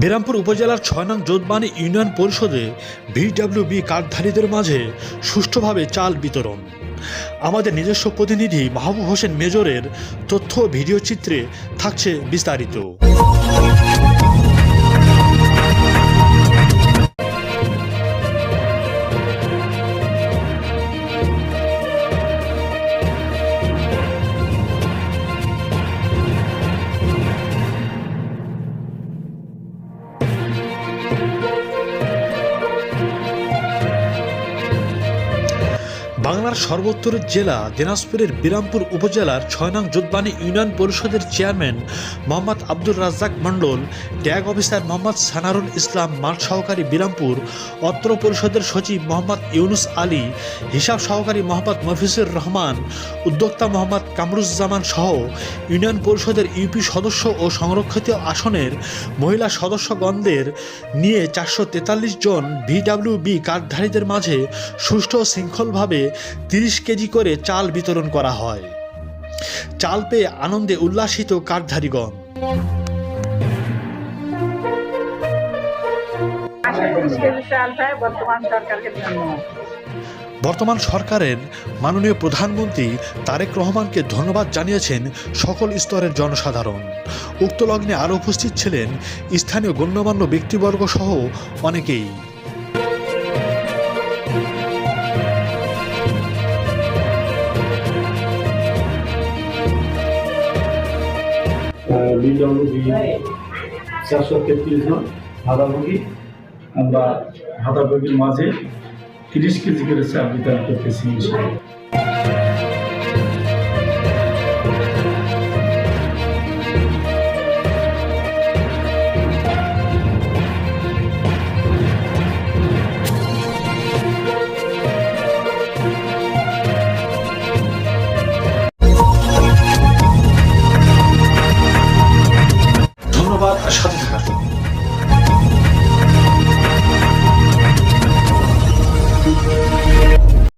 বিরামপুর উপজেলার ৬ নং যোধবানী ইউনিয়ন পরিষদে ভিডব্লিউবি কার্ডধারীদের মাঝে সুষ্ঠুভাবে চাল বিতরণ। আমাদের নিজস্ব প্রতিনিধি মাহবুব হোসেন মেজরের তথ্য ও ভিডিও চিত্রে থাকছে বিস্তারিত। বাংলার সর্বোত্তরের জেলা দিনাজপুরের বিরামপুর উপজেলার ৬ নং যোধবানী ইউনিয়ন পরিষদের চেয়ারম্যান মোহাম্মদ আব্দুর রাজ্জাক মণ্ডল, ট্যাগ অফিসার মোহাম্মদ সানারুল ইসলাম, মাঠ সহকারী বিরামপুর, অত্র পরিষদের সচিব মোহাম্মদ ইউনুস আলী, হিসাব সহকারী মোহাম্মদ মফিজুর রহমান, উদ্যোক্তা মোহাম্মদ কামরুজ্জামান সহ ইউনিয়ন পরিষদের ইউপি সদস্য ও সংরক্ষিত আসনের মহিলা সদস্যগণদের নিয়ে ৪৪৩ জন ভিডব্লিউবি কার্ডধারীদের মাঝে সুষ্ঠু ও শৃঙ্খলভাবে ৩০ কেজি করে চাল বিতরণ করা হয়। চাল পেয়ে আনন্দে উল্লাসিত কার্ডধারীগণ। বর্তমান সরকারের মাননীয় প্রধানমন্ত্রী তারেক রহমানকে ধন্যবাদ জানিয়েছেন সকল স্তরের জনসাধারণ। উক্ত লগ্নে আরও উপস্থিত ছিলেন স্থানীয় গণ্যমান্য ব্যক্তিবর্গ সহ অনেকেই। ভিডব্লিউবি ৪৩৩ জন ভাতাভোগী, আমরা ভাতাভোগীর মাঝে ৩০ কেজি করে চাল বিতরণ করতেছি।